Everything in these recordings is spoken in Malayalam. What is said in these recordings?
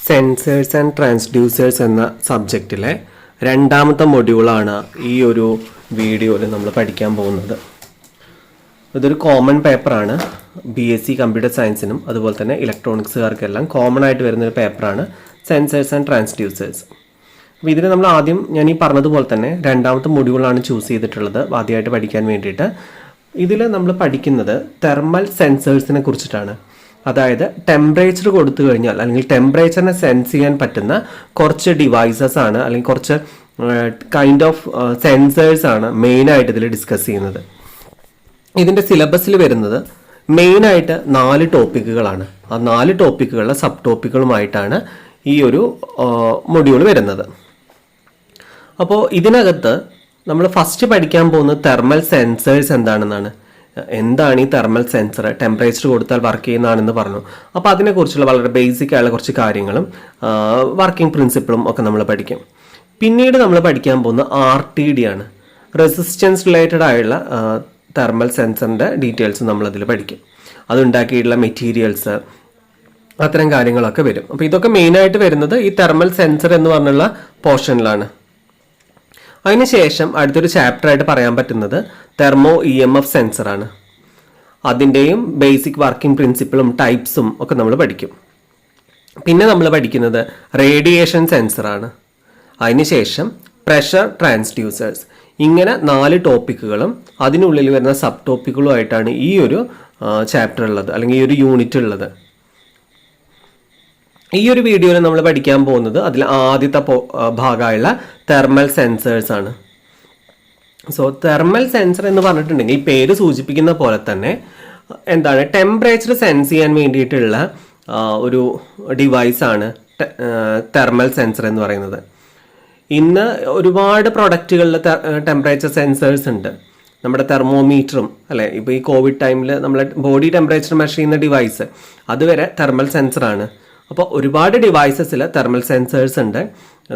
സെൻസേഴ്സ് ആൻഡ് ട്രാൻസ്ഡ്യൂസേഴ്സ് എന്ന സബ്ജക്റ്റിലെ രണ്ടാമത്തെ മൊഡ്യൂളാണ് ഈ ഒരു വീഡിയോയിൽ നമ്മൾ പഠിക്കാൻ പോകുന്നത്. ഇതൊരു കോമൺ പേപ്പറാണ്. BSc കമ്പ്യൂട്ടർ സയൻസിനും അതുപോലെ തന്നെ ഇലക്ട്രോണിക്സുകാർക്കെല്ലാം കോമൺ ആയിട്ട് വരുന്നൊരു പേപ്പറാണ് സെൻസേഴ്സ് ആൻഡ് ട്രാൻസ്ഡ്യൂസേഴ്സ്. അപ്പോൾ ഇതിൽ നമ്മൾ ആദ്യം ഞാൻ ഈ പറഞ്ഞതുപോലെ തന്നെ രണ്ടാമത്തെ മൊഡ്യൂളാണ് ചൂസ് ചെയ്തിട്ടുള്ളത് ആദ്യമായിട്ട് പഠിക്കാൻ വേണ്ടിയിട്ട്. ഇതിൽ നമ്മൾ പഠിക്കുന്നത് തെർമൽ സെൻസേഴ്സിനെ കുറിച്ചിട്ടാണ്. അതായത് ടെമ്പറേച്ചർ കൊടുത്തു കഴിഞ്ഞാൽ അല്ലെങ്കിൽ ടെമ്പറേച്ചറിനെ സെൻസ് ചെയ്യാൻ പറ്റുന്ന കുറച്ച് ഡിവൈസസ് ആണ് അല്ലെങ്കിൽ കുറച്ച് കൈൻഡ് ഓഫ് സെൻസേഴ്സ് ആണ് മെയിനായിട്ട് ഇതിൽ ഡിസ്കസ് ചെയ്യുന്നത്. ഇതിൻ്റെ സിലബസിൽ വരുന്നത് മെയിനായിട്ട് 4 ടോപ്പിക്കുകളാണ്. ആ 4 ടോപ്പിക്കുകളുടെ സബ് ടോപ്പിക്കുകളുമായിട്ടാണ് ഈ ഒരു മൊഡ്യൂൾ വരുന്നത്. അപ്പോൾ ഇതിനകത്ത് നമ്മൾ ഫസ്റ്റ് പഠിക്കാൻ പോകുന്നത് തെർമൽ സെൻസേഴ്സ് എന്താണെന്നാണ്. എന്താണ് ഈ തെർമൽ സെൻസർ? ടെമ്പറേച്ചർ കൊടുത്താൽ വർക്ക് ചെയ്യുന്നതാണെന്ന് പറഞ്ഞു. അപ്പോൾ അതിനെക്കുറിച്ചുള്ള വളരെ ബേസിക് ആയുള്ള കുറച്ച് കാര്യങ്ങളും വർക്കിംഗ് പ്രിൻസിപ്പിളും ഒക്കെ നമ്മൾ പഠിക്കും. പിന്നീട് നമ്മൾ പഠിക്കാൻ പോകുന്നത് RTD ആണ്. റെസിസ്റ്റൻസ് റിലേറ്റഡ് ആയുള്ള തെർമൽ സെൻസറിൻ്റെ ഡീറ്റെയിൽസ് നമ്മളതിൽ പഠിക്കും. അതുണ്ടാക്കിയിട്ടുള്ള മെറ്റീരിയൽസ്, അത്തരം കാര്യങ്ങളൊക്കെ വരും. അപ്പോൾ ഇതൊക്കെ മെയിനായിട്ട് വരുന്നത് ഈ തെർമൽ സെൻസർ എന്ന് പറഞ്ഞുള്ള പോർഷനിലാണ്. അതിനുശേഷം അടുത്തൊരു ചാപ്റ്ററായിട്ട് പറയാൻ പറ്റുന്നത് തെർമോ EMF സെൻസറാണ്. അതിൻ്റെയും ബേസിക് വർക്കിംഗ് പ്രിൻസിപ്പിളും ടൈപ്സും ഒക്കെ നമ്മൾ പഠിക്കും. പിന്നെ നമ്മൾ പഠിക്കുന്നത് റേഡിയേഷൻ സെൻസറാണ്. അതിനുശേഷം പ്രഷർ ട്രാൻസ്ഡ്യൂസേഴ്സ്. ഇങ്ങനെ 4 ടോപ്പിക്കുകളും അതിനുള്ളിൽ വരുന്ന സബ് ടോപ്പിക്കുകളുമായിട്ടാണ് ഈ ഒരു ചാപ്റ്റർ ഉള്ളത് അല്ലെങ്കിൽ ഈ ഒരു യൂണിറ്റ് ഉള്ളത്. ഈ ഒരു വീഡിയോയിൽ നമ്മൾ പഠിക്കാൻ പോകുന്നത് അതിൽ ആദ്യത്തെ ഭാഗമായുള്ള തെർമൽ സെൻസേഴ്സ് ആണ്. സോ തെർമൽ സെൻസർ എന്ന് പറഞ്ഞിട്ടുണ്ടെങ്കിൽ ഈ പേര് സൂചിപ്പിക്കുന്ന പോലെ തന്നെ എന്താണ്, ടെമ്പറേച്ചർ സെൻസ് ചെയ്യാൻ വേണ്ടിയിട്ടുള്ള ഒരു ഡിവൈസാണ് തെർമൽ സെൻസർ എന്ന് പറയുന്നത്. ഇന്ന് ഒരുപാട് പ്രൊഡക്റ്റുകളിൽ ടെമ്പറേച്ചർ സെൻസേഴ്സ് ഉണ്ട്. നമ്മുടെ തെർമോമീറ്ററും അല്ലേ, ഇപ്പോൾ ഈ കോവിഡ് ടൈമിൽ നമ്മളെ ബോഡി ടെമ്പറേച്ചർ മെഷർ ചെയ്യുന്ന ഡിവൈസ് അതുവരെ തെർമൽ സെൻസറാണ്. അപ്പോൾ ഒരുപാട് ഡിവൈസസിൽ തെർമൽ സെൻസേഴ്സ് ഉണ്ട്.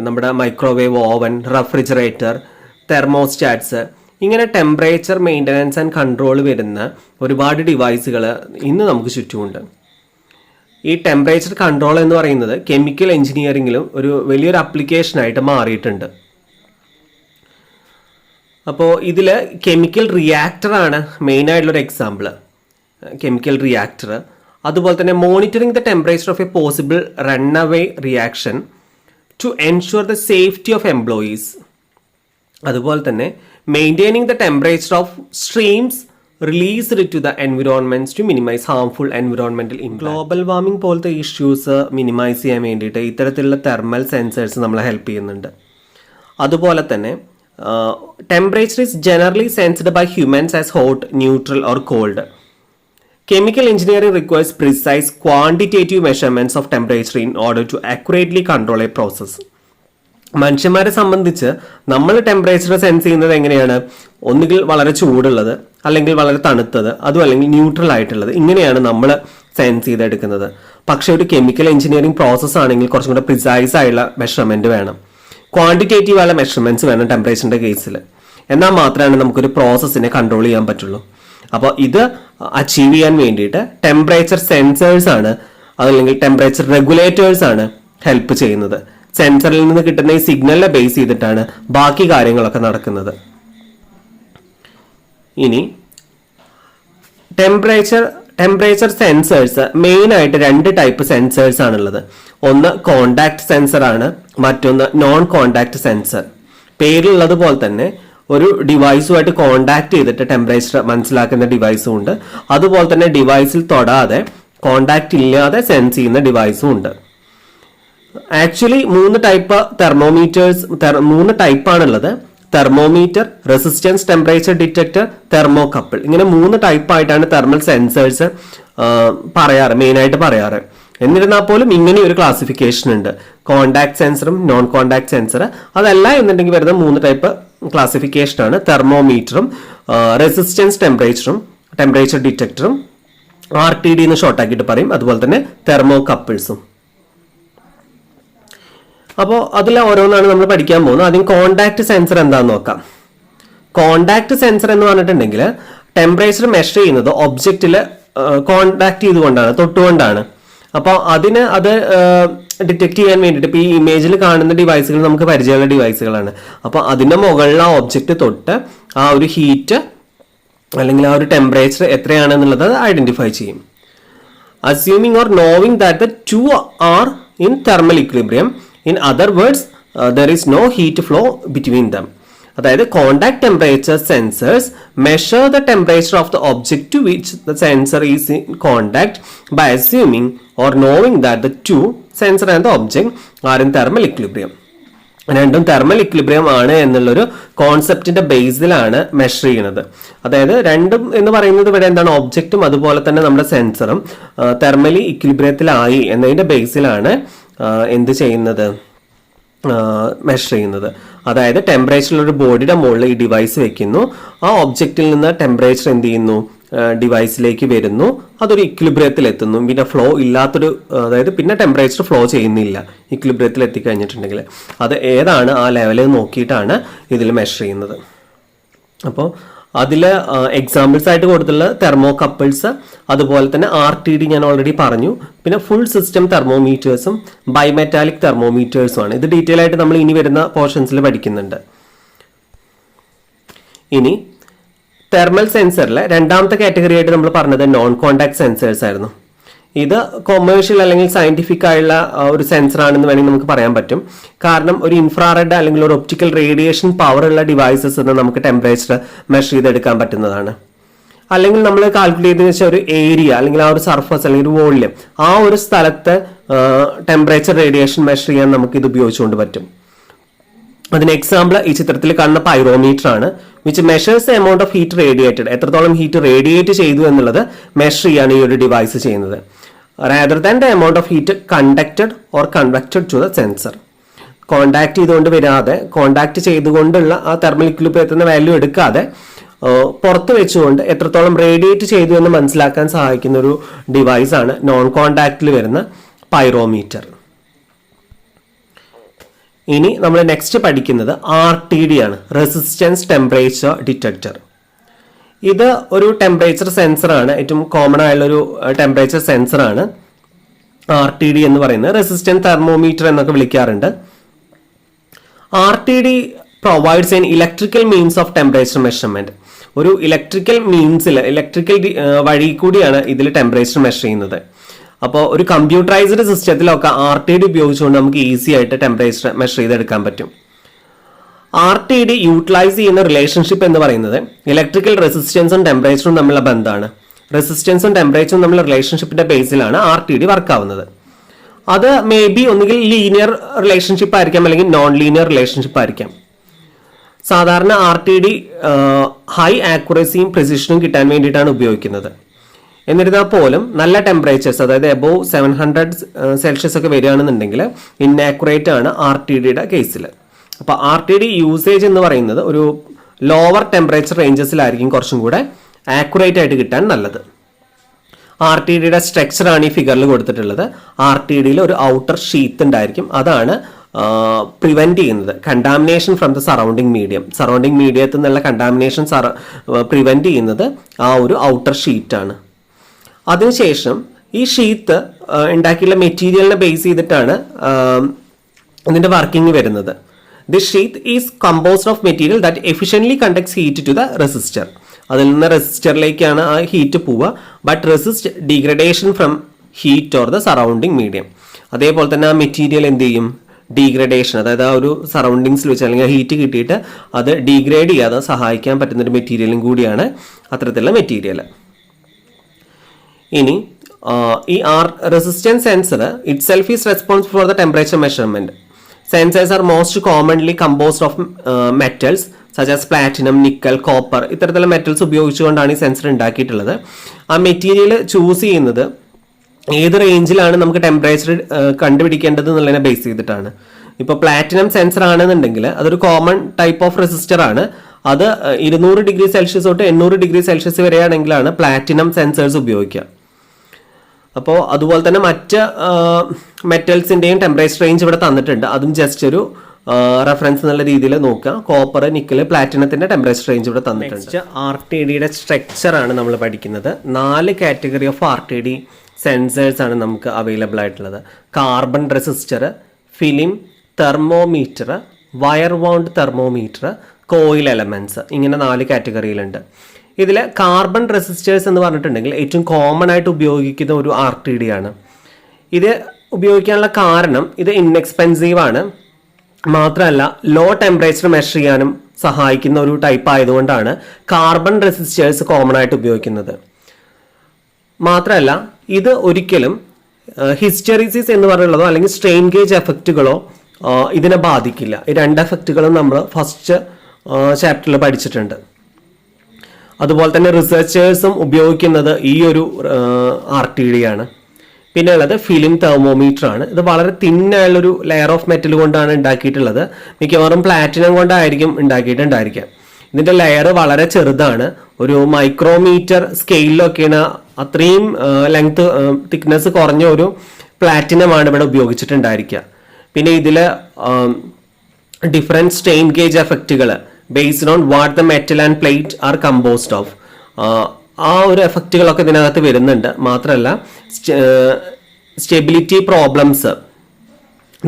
നമ്മുടെ മൈക്രോവേവ് ഓവൻ, റെഫ്രിജറേറ്റർ, തെർമോസ്റ്റാറ്റ്സ്, ഇങ്ങനെ ടെമ്പറേച്ചർ മെയിൻ്റനൻസ് ആൻഡ് കൺട്രോൾ വരുന്ന ഒരുപാട് ഡിവൈസുകൾ ഇന്ന് നമുക്ക് ചുറ്റുമുണ്ട്. ഈ ടെമ്പറേച്ചർ കൺട്രോൾ എന്ന് പറയുന്നത് കെമിക്കൽ എഞ്ചിനീയറിങ്ങിലും ഒരു വലിയൊരു ആപ്ലിക്കേഷനായിട്ട് മാറിയിട്ടുണ്ട്. അപ്പോൾ ഇതിൽ കെമിക്കൽ റിയാക്ടറാണ് മെയിനായിട്ടുള്ളൊരു എക്സാമ്പിൾ. കെമിക്കൽ റിയാക്ടർ, അതുപോലെ തന്നെ monitoring the temperature of a possible runaway reaction to ensure the safety of employees, അതുപോലെ തന്നെ maintaining the temperature of streams released to the environments to minimise harmful environmental impact. Global warming പോലത്തെ ഇഷ്യൂസ് മിനിമൈസ് ചെയ്യാൻ വേണ്ടിയിട്ട് ഇത്തരത്തിലുള്ള തെർമൽ സെൻസേഴ്സ് നമ്മളെ ഹെൽപ്പ് ചെയ്യുന്നുണ്ട്. അതുപോലെ തന്നെ temperature is generally sensed by humans as hot, neutral or cold. Chemical engineering requires precise quantitative measurements of temperature in order to accurately control a process. മനുഷ്യന്മാരെ സംബന്ധിച്ച് നമ്മൾ ടെമ്പറേച്ചർ സെൻസ് ചെയ്യുന്നത് എങ്ങനെയാണ്? ഒന്നുകിൽ വളരെ ചൂടുള്ളത്, അല്ലെങ്കിൽ വളരെ തണുത്തത്, അതും അല്ലെങ്കിൽ ന്യൂട്രൽ ആയിട്ടുള്ളത്. ഇങ്ങനെയാണ് നമ്മൾ സെൻസ് ചെയ്തെടുക്കുന്നത്. പക്ഷേ ഒരു കെമിക്കൽ എഞ്ചിനീയറിംഗ് പ്രോസസ്സ് ആണെങ്കിൽ കുറച്ചും കൂടെ പ്രിസൈസ് ആയുള്ള മെഷർമെൻറ്റ് വേണം, ക്വാണ്ടിറ്റേറ്റീവ് ആയുള്ള മെഷർമെൻറ്റ്സ് വേണം ടെമ്പറേച്ചറിൻ്റെ കേസിൽ. എന്നാൽ മാത്രമാണ് നമുക്കൊരു പ്രോസസ്സിനെ കൺട്രോൾ ചെയ്യാൻ പറ്റുള്ളൂ. അപ്പോൾ ഇത് അച്ചീവ് ചെയ്യാൻ വേണ്ടിയിട്ട് ടെമ്പറേച്ചർ സെൻസേഴ്സ് ആണ് അതല്ലെങ്കിൽ ടെമ്പറേച്ചർ റെഗുലേറ്റേഴ്സ് ആണ് ഹെൽപ്പ് ചെയ്യുന്നത്. സെൻസറിൽ നിന്ന് കിട്ടുന്ന ഈ സിഗ്നലിനെ ബേസ് ചെയ്തിട്ടാണ് ബാക്കി കാര്യങ്ങളൊക്കെ നടക്കുന്നത്. ഇനി ടെമ്പറേച്ചർ സെൻസേഴ്സ് മെയിനായിട്ട് 2 ടൈപ്പ് സെൻസേഴ്സ് ആണുള്ളത്. ഒന്ന് കോണ്ടാക്ട് സെൻസർ ആണ്, മറ്റൊന്ന് നോൺ കോണ്ടാക്ട് സെൻസർ. പേരിലുള്ളത് പോലെ തന്നെ ഒരു ഡിവൈസുമായിട്ട് കോണ്ടാക്ട് ചെയ്തിട്ട് ടെമ്പറേച്ചർ മനസ്സിലാക്കുന്ന ഡിവൈസും ഉണ്ട്. അതുപോലെ തന്നെ ഡിവൈസിൽ തൊടാതെ കോണ്ടാക്ട് ഇല്ലാതെ സെൻസ് ചെയ്യുന്ന ഡിവൈസും ഉണ്ട്. ആക്ച്വലി 3 ടൈപ്പ് തെർമോമീറ്റേഴ്സ്, 3 ടൈപ്പാണുള്ളത്. Thermometer, resistance temperature detector, thermocouple. ഇങ്ങനെ 3 ടൈപ്പായിട്ടാണ് തെർമൽ സെൻസേഴ്സ് മെയിനായിട്ട് പറയാറ്. എന്നിരുന്നാൽ പോലും ഇങ്ങനെ ഒരു ക്ലാസിഫിക്കേഷൻ ഉണ്ട്. കോണ്ടാക്ട് സെൻസറും നോൺ കോണ്ടാക്ട് സെൻസർ, അതല്ല എന്നുണ്ടെങ്കിൽ വരുന്ന 3 ടൈപ്പ് ക്ലാസിഫിക്കേഷനാണ്. തെർമോമീറ്ററും, റെസിസ്റ്റൻസ് ടെമ്പറേച്ചറും, ടെമ്പറേച്ചർ ഡിറ്റക്ടറും, RTD എന്ന് ഷോർട്ടാക്കിയിട്ട് പറയും, അതുപോലെ തന്നെ തെർമോകപ്പിൾസും. അപ്പോൾ അതിൽ ഓരോന്നാണ് നമ്മൾ പഠിക്കാൻ പോകുന്നത്. ആദ്യം കോണ്ടാക്ട് സെൻസർ എന്താണെന്ന് നോക്കാം. കോണ്ടാക്ട് സെൻസർ എന്ന് പറഞ്ഞിട്ടുണ്ടെങ്കിൽ ടെമ്പറേച്ചർ മെഷർ ചെയ്യുന്നത് ഒബ്ജക്റ്റിൽ കോണ്ടാക്ട് ചെയ്തുകൊണ്ടാണ്, തൊട്ടുകൊണ്ടാണ്. അപ്പോൾ അതിന് അത് ഡിറ്റക്ട് ചെയ്യാൻ വേണ്ടിയിട്ട് ഇപ്പോൾ ഈ ഇമേജിൽ കാണുന്ന ഡിവൈസുകൾ നമുക്ക് പരിചയമുള്ള ഡിവൈസുകളാണ്. അപ്പോൾ അതിൻ്റെ മുകളിൽ ആ ഒബ്ജക്റ്റ് തൊട്ട് ആ ഒരു ഹീറ്റ് അല്ലെങ്കിൽ ആ ഒരു ടെമ്പറേച്ചർ എത്രയാണെന്നുള്ളത് ഐഡന്റിഫൈ ചെയ്യും. Assuming or knowing that the two are in thermal equilibrium, in other words, there is no heat flow between them. അതായത് contact temperature sensors measure the temperature of the object to which the sensor is in contact by assuming or knowing that the two sensor and the object are in thermal equilibrium. രണ്ടും തെർമൽ ഇക്വിലിബ്രിയം ആണ് എന്നുള്ളൊരു കോൺസെപ്റ്റിന്റെ ബേസിലാണ് മെഷർ ചെയ്യുന്നത്. അതായത് രണ്ടും എന്ന് പറയുന്നത് ഇവിടെ എന്താണ്, ഒബ്ജക്റ്റും അതുപോലെ തന്നെ നമ്മുടെ സെൻസറും തെർമലി ഇക്വിലിബ്രിയത്തിലായി എന്നതിന്റെ ബേസിലാണ് എന്ത് ചെയ്യുന്നത്, മെഷർ ചെയ്യുന്നത്. അതായത് ടെമ്പറേച്ചറിൽ ഒരു ബോഡിയുടെ മുകളിൽ ഈ ഡിവൈസ് വെക്കുന്നു, ആ ഒബ്ജക്റ്റിൽ നിന്ന് ടെമ്പറേച്ചർ എന്ത് ചെയ്യുന്നു, ഡിവൈസിലേക്ക് വരുന്നു, അതൊരു ഇക്വിലിബ്രിയത്തിൽ എത്തുന്നു. പിന്നെ ഫ്ലോ ഇല്ലാത്തൊരു, അതായത് പിന്നെ ടെമ്പറേച്ചർ ഫ്ലോ ചെയ്യുന്നില്ല ഇക്വിലിബ്രിയത്തിൽ എത്തിക്കഴിഞ്ഞിട്ടുണ്ടെങ്കിൽ. അത് ഏതാണ് ആ ലെവലിൽ നോക്കിയിട്ടാണ് ഇതിൽ മെഷർ ചെയ്യുന്നത്. അപ്പോൾ അതിൽ എക്സാമ്പിൾസ് ആയിട്ട് കൊടുത്തുള്ള തെർമോകപ്പിൾസ്, അതുപോലെ തന്നെ RTD ഞാൻ ഓൾറെഡി പറഞ്ഞു, പിന്നെ ഫുൾ സിസ്റ്റം തെർമോമീറ്റേഴ്സും ബൈമെറ്റാലിക് തെർമോമീറ്റേഴ്സും ആണ്. ഇത് ഡീറ്റെയിൽ ആയിട്ട് നമ്മൾ ഇനി വരുന്ന പോർഷൻസിൽ പഠിക്കുന്നുണ്ട്. ഇനി തെർമൽ സെൻസറിലെ രണ്ടാമത്തെ കാറ്റഗറി ആയിട്ട് നമ്മൾ പറഞ്ഞത് നോൺ കോണ്ടാക്ട് സെൻസേഴ്സ് ആയിരുന്നു. ഇത് കൊമേഴ്ഷ്യൽ അല്ലെങ്കിൽ സയന്റിഫിക് ആയുള്ള ഒരു സെൻസർ ആണെന്ന് വേണമെങ്കിൽ നമുക്ക് പറയാൻ പറ്റും. കാരണം ഒരു ഇൻഫ്രാറെഡ് അല്ലെങ്കിൽ ഒരു ഒപ്റ്റിക്കൽ റേഡിയേഷൻ പവർ ഉള്ള ഡിവൈസസ് നമുക്ക് ടെമ്പറേച്ചർ മെഷർ ചെയ്തെടുക്കാൻ പറ്റുന്നതാണ്. അല്ലെങ്കിൽ നമ്മൾ കാൽക്കുലേറ്റ് ചെയ്തെന്ന് വെച്ചാൽ ഒരു ഏരിയ അല്ലെങ്കിൽ ആ ഒരു സർഫസ് അല്ലെങ്കിൽ ഒരു വോളിയം, ആ ഒരു സ്ഥലത്തെ ടെമ്പറേച്ചർ റേഡിയേഷൻ മെഷർ ചെയ്യാൻ നമുക്ക് ഇത് ഉപയോഗിച്ചുകൊണ്ട് പറ്റും. അതിന് എക്സാമ്പിൾ ഈ ചിത്രത്തിൽ കാണുന്ന പൈറോമീറ്റർ ആണ്, which measures the amount of heat radiated. എത്രത്തോളം ഹീറ്റ് റേഡിയേറ്റ് ചെയ്തു എന്നുള്ളത് മെഷർ ചെയ്യാണ് ഈ ഒരു ഡിവൈസ് ചെയ്യുന്നത്, rather than the amount of heat conducted or convected to the sensor. Contact ചെയ്തുകൊണ്ട് വരാതെ, കോണ്ടാക്ട് ചെയ്തുകൊണ്ടുള്ള ആ തെർമൽ ഇക്വിലിബ്രിയത്തിന്റെ വാല്യൂ എടുക്കാതെ പുറത്ത് വെച്ചുകൊണ്ട് എത്രത്തോളം റേഡിയേറ്റ് ചെയ്തു എന്ന് മനസ്സിലാക്കാൻ സഹായിക്കുന്ന ഒരു ഡിവൈസ് ആണ് നോൺ കോണ്ടാക്റ്റിൽ വരുന്ന പൈറോമീറ്റർ. ഇനി നമ്മൾ നെക്സ്റ്റ് പഠിക്കുന്നത് RTD ആണ്, റെസിസ്റ്റൻസ് ടെമ്പറേച്ചർ ഡിറ്റക്ടർ. ഇത് ഒരു ടെമ്പറേച്ചർ സെൻസർ ആണ്, ഏറ്റവും കോമൺ ആയുള്ള ഒരു ടെമ്പറേച്ചർ സെൻസർ ആണ് RTD എന്ന് പറയുന്നത്. റെസിസ്റ്റൻസ് തെർമോമീറ്റർ എന്നൊക്കെ വിളിക്കാറുണ്ട്. RTD provides N electrical means of temperature measurement. ഒരു ഇലക്ട്രിക്കൽ മീൻസിൽ, ഇലക്ട്രിക്കൽ വഴി കൂടിയാണ് ഇതിൽ ടെമ്പറേച്ചർ മെഷർ ചെയ്യുന്നത്. അപ്പോൾ ഒരു കമ്പ്യൂട്ടറൈസ്ഡ് സിസ്റ്റത്തിലൊക്കെ RTD ഉപയോഗിച്ചുകൊണ്ട് നമുക്ക് ഈസി ആയിട്ട് ടെമ്പറേച്ചർ മെഷർ ചെയ്തെടുക്കാൻ പറ്റും. RTD യൂട്ടിലൈസ് ചെയ്യുന്ന റിലേഷൻഷിപ്പ് എന്ന് പറയുന്നത് ഇലക്ട്രിക്കൽ റെസിസ്റ്റൻസും ടെമ്പറേച്ചറും തമ്മിലുള്ള ബന്ധമാണ്. റെസിസ്റ്റൻസും ടെമ്പറേച്ചറും തമ്മിലുള്ള റിലേഷൻഷിപ്പിന്റെ ബേസിലാണ് RTD വർക്ക് ആവുന്നത്. അത് മേ ബി ഒന്നുകിൽ ലീനിയർ റിലേഷൻഷിപ്പ് ആയിരിക്കാം, അല്ലെങ്കിൽ നോൺ ലീനിയർ റിലേഷൻഷിപ്പ് ആയിരിക്കാം. സാധാരണ RTD ഹൈ ആക്യുറസിയും പ്രിസിഷനും കിട്ടാൻ വേണ്ടിയിട്ടാണ് ഉപയോഗിക്കുന്നത്. എന്നിരുന്നാൽ പോലും നല്ല ടെമ്പറേച്ചേഴ്സ്, അതായത് എബോവ് 700 സെൽഷ്യസ് ഒക്കെ വരികയാണെന്നുണ്ടെങ്കിൽ ഇന്നാക്യുറേറ്റ് ആണ് RTDയുടെ കേസിൽ. അപ്പോൾ RTD യൂസേജ് എന്ന് പറയുന്നത് ഒരു ലോവർ ടെമ്പറേച്ചർ റേഞ്ചസിലായിരിക്കും കുറച്ചും കൂടെ ആക്യുറേറ്റ് ആയിട്ട് കിട്ടാൻ നല്ലത്. RTDയുടെ സ്ട്രക്ചറാണ് ഈ ഫിഗറിൽ കൊടുത്തിട്ടുള്ളത്. RTDയിൽ ഒരു ഔട്ടർ ഷീത്ത് ഉണ്ടായിരിക്കും, അതാണ് പ്രിവെന്റ് ചെയ്യുന്നത് contamination from the surrounding medium. Surrounding മീഡിയത്തിൽ നിന്നുള്ള കണ്ടാമിനേഷൻ പ്രിവെന്റ് ചെയ്യുന്നത് ആ ഒരു ഔട്ടർ ഷീറ്റാണ്. അതിനുശേഷം ഈ ഷീത്ത് ഉണ്ടാക്കിയുള്ള മെറ്റീരിയലിനെ ബേസ് ചെയ്തിട്ടാണ് ഇതിന്റെ വർക്കിംഗ് വരുന്നത്. The sheath is composed of material that efficiently conducts heat to the resistor. അതിൽ നിന്ന് റെസിസ്റ്ററിലേക്കാണ് ആ ഹീറ്റ് പോവുക, but resist degradation from heat or the surrounding medium. അതേപോലെ തന്നെ ആ മെറ്റീരിയൽ എന്ത് ചെയ്യും, ഡീഗ്രഡേഷൻ, അതായത് ആ ഒരു സറൗണ്ടിങ്സിൽ വെച്ച് അല്ലെങ്കിൽ ഹീറ്റ് കിട്ടിയിട്ട് അത് ഡീഗ്രേഡ് ചെയ്യാതെ സഹായിക്കാൻ പറ്റുന്ന ഒരു മെറ്റീരിയലും കൂടിയാണ് അത്തരത്തിലുള്ള മെറ്റീരിയൽ. ഇനി ഈ resistance sensor it self is responsible for the temperature measurement. Sensors are most commonly composed of metals such as platinum, nickel, copper. ഇത്തരത്തിലുള്ള മെറ്റൽസ് ഉപയോഗിച്ചുകൊണ്ടാണ് ഈ സെൻസർ ഉണ്ടാക്കിയിട്ടുള്ളത്. ആ മെറ്റീരിയൽ ചൂസ് ചെയ്യുന്നത് ഏത് റേഞ്ചിലാണ് നമുക്ക് ടെമ്പറേച്ചർ കണ്ടുപിടിക്കേണ്ടത് എന്നുള്ളതിനെ ബേസ് ചെയ്തിട്ടാണ്. ഇപ്പോൾ പ്ലാറ്റിനം സെൻസർ ആണെന്നുണ്ടെങ്കിൽ അതൊരു കോമൺ ടൈപ്പ് ഓഫ് റെസിസ്റ്റർ ആണ്. അത് 200 ഡിഗ്രി സെൽഷ്യസ് തൊട്ട് 800 ഡിഗ്രി സെൽഷ്യസ് വരെയാണെങ്കിലാണ് പ്ലാറ്റിനം സെൻസേഴ്സ് ഉപയോഗിക്കുക. അപ്പോൾ അതുപോലെ തന്നെ മറ്റ് മെറ്റൽസിൻ്റെയും ടെമ്പറേച്ചർ റേഞ്ച് ഇവിടെ തന്നിട്ടുണ്ട്. അതും ജസ്റ്റ് ഒരു റെഫറൻസ് എന്നുള്ള രീതിയിൽ നോക്കുക. കോപ്പർ, നിക്കൽ, പ്ലാറ്റിനത്തിന്റെ ടെമ്പറേച്ചർ റേഞ്ച് ഇവിടെ തന്നിട്ടുണ്ട്. RTDയുടെ സ്ട്രക്ചർ ആണ് നമ്മൾ പഠിക്കുന്നത്. 4 കാറ്റഗറി ഓഫ് RTD സെൻസേഴ്സ് ആണ് നമുക്ക് അവൈലബിൾ ആയിട്ടുള്ളത്. Carbon resistor, film, thermometer, wire wound thermometer, coil elements, ഇങ്ങനെ 4 കാറ്റഗറിയിലുണ്ട്. ഇതിൽ കാർബൺ റെസിസ്റ്റേഴ്സ് എന്ന് പറഞ്ഞിട്ടുണ്ടെങ്കിൽ ഏറ്റവും കോമൺ ആയിട്ട് ഉപയോഗിക്കുന്ന ഒരു RTD ആണ്. ഇത് ഉപയോഗിക്കാനുള്ള കാരണം ഇത് ഇൻഎക്സ്പെൻസീവ് ആണ്, മാത്രമല്ല ലോ ടെമ്പറേച്ചർ മെഷർ ചെയ്യാനും സഹായിക്കുന്ന ഒരു ടൈപ്പ് ആയതുകൊണ്ടാണ് കാർബൺ റെസിസ്റ്റേഴ്സ് കോമൺ ആയിട്ട് ഉപയോഗിക്കുന്നത്. മാത്രമല്ല ഇത് ഒരിക്കലും ഹിസ്റ്റെറിസിസ് എന്ന് പറയുന്നതോ അല്ലെങ്കിൽ സ്ട്രെയിൻ ഗേജ് എഫക്റ്റുകളോ ഇതിനെ ബാധിക്കില്ല. ഈ 2 എഫക്റ്റുകളും നമ്മൾ ഫസ്റ്റ് ചാപ്റ്ററിൽ പഠിച്ചിട്ടുണ്ട്. അതുപോലെ തന്നെ റിസർച്ചേഴ്സും ഉപയോഗിക്കുന്നത് ഈ ഒരു RTD ആണ്. പിന്നെ ഉള്ളത് ഫിലിം തെർമോമീറ്റർ ആണ്. ഇത് വളരെ തിന്നായുള്ളൊരു ലെയർ ഓഫ് മെറ്റൽ കൊണ്ടാണ് ഉണ്ടാക്കിയിട്ടുള്ളത്. മിക്കവാറും പ്ലാറ്റിനം കൊണ്ടായിരിക്കും ഉണ്ടാക്കിയിട്ടുണ്ടായിരിക്കാം. ഇതിൻ്റെ ലെയർ വളരെ ചെറുതാണ്, ഒരു മൈക്രോമീറ്റർ സ്കെയിലൊക്കെയാണ്. അത്രയും ലെങ്ത് തിക്നെസ് കുറഞ്ഞ ഒരു പ്ലാറ്റിനമാണ് ഇവിടെ ഉപയോഗിച്ചിട്ടുണ്ടായിരിക്കുക. പിന്നെ ഇതിൽ ഡിഫറെൻറ്റ് സ്ട്രെയിൻ ഗേജ് എഫക്റ്റുകൾ based on what the metal and plate are composed of, ആ ഒരു എഫക്റ്റുകളൊക്കെ ഇതിനകത്ത് വരുന്നുണ്ട്. മാത്രമല്ല stability problems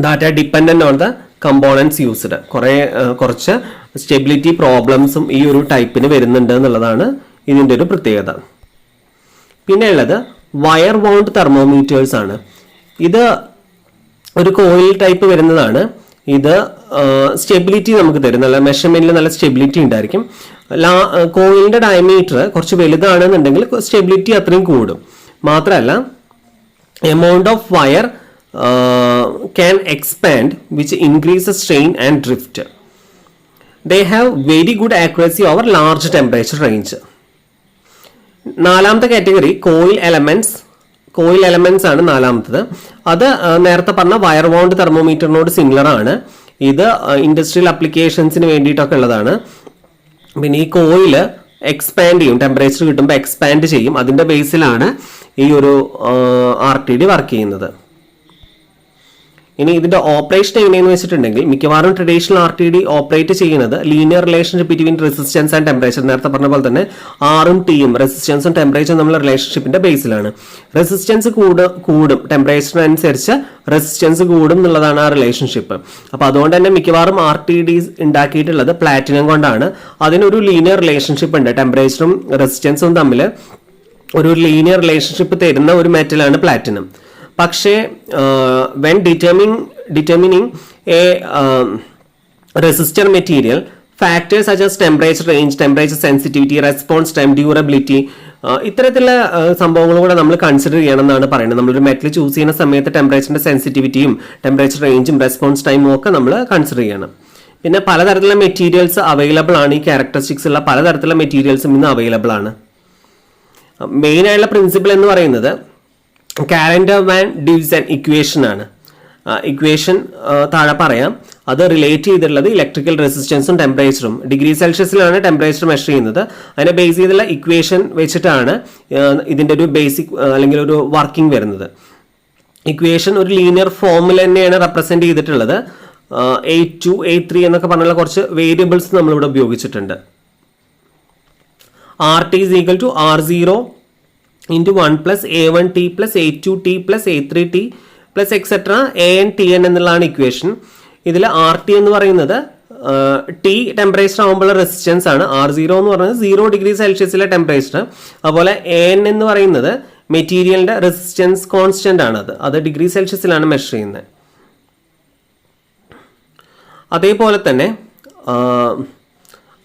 that are dependent on the components used, കുറച്ച് സ്റ്റെബിലിറ്റി പ്രോബ്ലംസും ഈ ഒരു ടൈപ്പിന് വരുന്നുണ്ട് എന്നുള്ളതാണ് ഇതിൻ്റെ ഒരു പ്രത്യേകത. പിന്നെ ഉള്ളത് വയർ വൗണ്ട് തെർമോമീറ്റേഴ്സ് ആണ്. ഇത് ഒരു കോയിൽ ടൈപ്പ് വരുന്നതാണ്. ഇത് സ്റ്റെബിലിറ്റി നമുക്ക് തരും, നല്ല മെഷർമെന്റിൽ നല്ല സ്റ്റെബിലിറ്റി ഉണ്ടായിരിക്കും. കോയിലിന്റെ ഡയമീറ്റർ കുറച്ച് വലുതാണെന്നുണ്ടെങ്കിൽ സ്റ്റെബിലിറ്റി അത്രയും കൂടും. മാത്രമല്ല amount of wire can expand which increases strain and drift. They have very good accuracy over large temperature range. 4ാമത്തെ കാറ്റഗറി കോയിൽ എലമെന്റ്സ് ആണ് 4ാമത്തത്. അത് നേരത്തെ പറഞ്ഞ വയർ വൗണ്ട് തെർമോമീറ്ററിനോട് സിമിലർ ആണ്. ഇത് ഇൻഡസ്ട്രിയൽ അപ്ലിക്കേഷൻസിന് വേണ്ടിയിട്ടൊക്കെ ഉള്ളതാണ്. പിന്നെ ഈ കോയിൽ എക്സ്പാൻഡ് ചെയ്യും, ടെമ്പറേച്ചർ കിട്ടുമ്പോൾ എക്സ്പാൻഡ് ചെയ്യും. അതിൻ്റെ ബേസിലാണ് ഈ ഒരു RTD വർക്ക് ചെയ്യുന്നത്. ഇനി ഇതിന്റെ ഓപ്പറേഷൻ എങ്ങനെയെന്ന് വെച്ചിട്ടുണ്ടെങ്കിൽ മിക്കവാറും ട്രഡീഷണൽ RTD ഓപ്പറേറ്റ് ചെയ്യുന്നത് linear relationship between resistance and temperature. നേരത്തെ പറഞ്ഞ പോലെ തന്നെ Rഉം Tയും റെസിസ്റ്റൻസും ടെമ്പറേച്ചറും തമ്മിലുള്ള റിലേഷൻഷിപ്പിന്റെ ബേസിലാണ്. റെസിസ്റ്റൻസ് കൂടും ടെമ്പറേച്ചറിനനുസരിച്ച് റെസിസ്റ്റൻസ് കൂടും എന്നുള്ളതാണ് ആ റിലേഷൻഷിപ്പ്. അപ്പോൾ അതുകൊണ്ട് തന്നെ മിക്കവാറും RTDs ഉണ്ടാക്കിയിട്ടുള്ളത് പ്ലാറ്റിനം കൊണ്ടാണ്. അതിനൊരു ലീനിയർ റിലേഷൻഷിപ്പ് ഉണ്ട്, ടെമ്പറേച്ചറും റെസിസ്റ്റൻസും തമ്മിൽ ഒരു ലീനിയർ റിലേഷൻഷിപ്പ് തരുന്ന ഒരു മെറ്റലാണ് പ്ലാറ്റിനം. പക്ഷേ when determining A resistor material, factors such as temperature range, temperature sensitivity, response time, durability, ഇത്തരത്തിലുള്ള സംഭവങ്ങൾ കൂടെ നമ്മൾ കൺസിഡർ ചെയ്യണം എന്നാണ് പറയുന്നത്. നമ്മളൊരു മെറ്റൽ ചൂസ് ചെയ്യുന്ന സമയത്ത് ടെമ്പറേച്ചറിന്റെ സെൻസിറ്റിവിറ്റിയും ടെമ്പറേച്ചർ റേഞ്ചും റെസ്പോൺസ് ടൈമും ഒക്കെ നമ്മൾ കൺസിഡർ ചെയ്യണം. പിന്നെ പലതരത്തിലുള്ള മെറ്റീരിയൽസ് അവൈലബിൾ ആണ്. ഈ ക്യാരക്ടറിസ്റ്റിക്സ് ഉള്ള പലതരത്തിലുള്ള മെറ്റീരിയൽസും ഇന്ന് അവൈലബിൾ ആണ്. മെയിൻ ആയിട്ടുള്ള പ്രിൻസിപ്പിൾ എന്ന് പറയുന്നത് കാലൻഡർ വാൻ ഡിവിസൺ ഇക്വേഷൻ ആണ്. ഇക്വേഷൻ താഴെ പറയാം. അത് റിലേറ്റ് ചെയ്തിട്ടുള്ളത് ഇലക്ട്രിക്കൽ റെസിസ്റ്റൻസും ടെമ്പറേച്ചറും. ഡിഗ്രി സെൽഷ്യസിലാണ് ടെമ്പറേച്ചർ മെഷർ ചെയ്യുന്നത്. അതിനെ ബേസ് ചെയ്തുള്ള ഇക്വേഷൻ വെച്ചിട്ടാണ് ഇതിൻ്റെ ഒരു ബേസിക് അല്ലെങ്കിൽ ഒരു വർക്കിംഗ് വരുന്നത്. ഇക്വേഷൻ ഒരു ലീനിയർ ഫോമിൽ തന്നെയാണ് റെപ്രസെന്റ് ചെയ്തിട്ടുള്ളത്. A2, A3 എന്നൊക്കെ പറഞ്ഞുള്ള കുറച്ച് വേരിയബിൾസ് നമ്മളിവിടെ ഉപയോഗിച്ചിട്ടുണ്ട്. RT is equal to R0 into 1 plus A1T plus A2T plus A3T plus etc. AN എന്നുള്ളതാണ് ഇക്വേഷൻ. ഇതിൽ RT എന്ന് പറയുന്നത് T ടെമ്പറേച്ചർ ആകുമ്പോഴുള്ള റെസിസ്റ്റൻസ് ആണ്. R0 എന്ന് പറയുന്നത് 0 ഡിഗ്രി സെൽഷ്യസിലെ ടെമ്പറേച്ചർ. അതുപോലെ AN എന്ന് പറയുന്നത് മെറ്റീരിയലിന്റെ റെസിസ്റ്റൻസ് കോൺസ്റ്റന്റ് ആണ്. അത് ഡിഗ്രി സെൽഷ്യസിലാണ് മെഷർ ചെയ്യുന്നത്. അതേപോലെ തന്നെ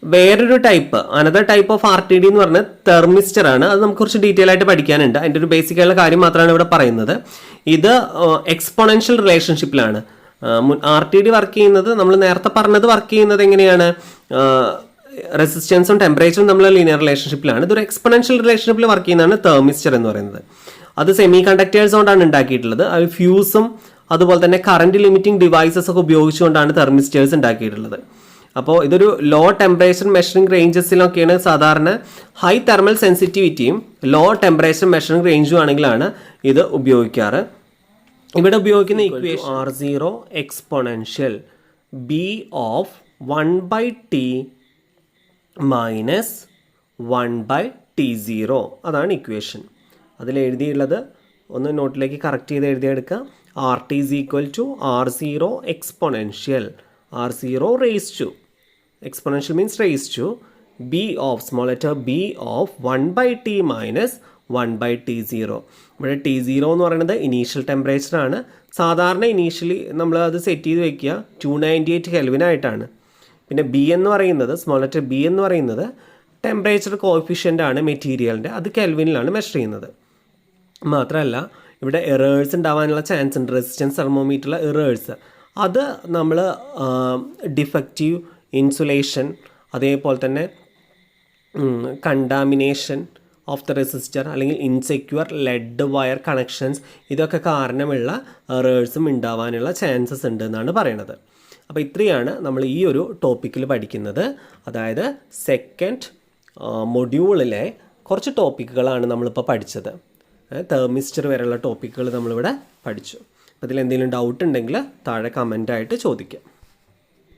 വേറൊരു type, another type of RTD എന്ന് പറഞ്ഞാൽ തെർമിസ്റ്റർ ആണ്. അത് നമുക്ക് കുറച്ച് ഡീറ്റെയിൽ ആയിട്ട് പഠിക്കാനുണ്ട്. അതിൻ്റെ ഒരു ബേസിക് ആയിട്ടുള്ള കാര്യം മാത്രമാണ് ഇവിടെ പറയുന്നത്. ഇത് എക്സ്പോണൻഷ്യൽ റിലേഷൻഷിപ്പിലാണ് RTD വർക്ക് ചെയ്യുന്നത്. നമ്മൾ നേരത്തെ പറഞ്ഞത് വർക്ക് ചെയ്യുന്നത് എങ്ങനെയാണ്, റെസിസ്റ്റൻസും ടെമ്പറേച്ചറും തമ്മിലുള്ള ലീനിയർ റിലേഷൻഷിപ്പിലാണ്. ഇതൊരു എക്സ്പോണൻഷ്യൽ റിലേഷൻഷിപ്പിൽ വർക്ക് ചെയ്യുന്നതാണ് തെർമിസ്റ്റർ എന്ന് പറയുന്നത്. അത് സെമി കണ്ടക്ടേഴ്സ് കൊണ്ടാണ് ഉണ്ടാക്കിയിട്ടുള്ളത്. അത് ഫ്യൂസും അതുപോലെ തന്നെ കറന്റ് ലിമിറ്റിംഗ് ഡിവൈസസ് ഒക്കെ ഉപയോഗിച്ചുകൊണ്ടാണ് തെർമിസ്റ്റേഴ്സ് ഉണ്ടാക്കിയിട്ടുള്ളത്. അപ്പോൾ ഇതൊരു ലോ ടെമ്പറേച്ചർ മെഷറിംഗ് റേഞ്ചസിലൊക്കെയാണ് സാധാരണ ഹൈ തെർമൽ സെൻസിറ്റിവിറ്റിയും ലോ ടെമ്പറേച്ചർ മെഷറിംഗ് റേഞ്ചും ആണെങ്കിലാണ് ഇത് ഉപയോഗിക്കാറ്. ഇവിടെ ഉപയോഗിക്കുന്ന equation R0 exponential B of 1/T minus 1/T0 അതാണ് ഇക്വേഷൻ. അതിൽ എഴുതിയുള്ളത് ഒന്ന് നോട്ടിലേക്ക് കറക്റ്റ് ചെയ്ത് എഴുതിയെടുക്കുക. R T is equal to R0 exponential, R0 raise to, exponential means raise to b of small letter b of 1/t minus 1/T0. ഇവിടെ T0 എന്ന് പറയുന്നത് ഇനീഷ്യൽ ടെമ്പറേച്ചറാണ്. സാധാരണ ഇനീഷ്യലി നമ്മൾ അത് സെറ്റ് ചെയ്ത് വെക്കുക 298 കെൽവിനായിട്ടാണ്. പിന്നെ ബി എന്ന് പറയുന്നത്, സ്മോൾ ലെറ്റർ ബി എന്ന് പറയുന്നത് ടെമ്പറേച്ചർ കോഎഫിഷ്യൻ്റ് ആണ് മെറ്റീരിയലിൻ്റെ, അത് കെൽവിനിലാണ് മെഷർ ചെയ്യുന്നത്. മാത്രമല്ല ഇവിടെ എറേഴ്സ് ഉണ്ടാവാനുള്ള ചാൻസ് ഉണ്ട്, റെസിസ്റ്റൻസ് തെർമോമീറ്ററിലെ എറേഴ്സ്. അത് നമ്മൾ ഡിഫക്റ്റീവ് ഇൻസുലേഷൻ, അതേപോലെ തന്നെ കണ്ടാമിനേഷൻ ഓഫ് ദ റെസിസ്റ്റർ അല്ലെങ്കിൽ ഇൻസെക്യൂർ ലെഡ് വയർ കണക്ഷൻസ്, ഇതൊക്കെ കാരണമുള്ള എറേഴ്സും ഉണ്ടാവാനുള്ള ചാൻസസ് ഉണ്ട് എന്നാണ് പറയണത്. അപ്പോൾ ഇത്രയാണ് നമ്മൾ ഈ ഒരു ടോപ്പിക്കിൽ പഠിക്കുന്നത്. അതായത് സെക്കൻഡ് മൊഡ്യൂളിലെ കുറച്ച് ടോപ്പിക്കുകളാണ് നമ്മളിപ്പോൾ പഠിച്ചത്. തെർമിസ്റ്റർ വരെയുള്ള ടോപ്പിക്കുകൾ നമ്മളിവിടെ പഠിച്ചു. അപ്പോൾ ഇതിൽ എന്തെങ്കിലും ഡൗട്ട് ഉണ്ടെങ്കിൽ താഴെ കമൻ്റായിട്ട് ചോദിക്കാം.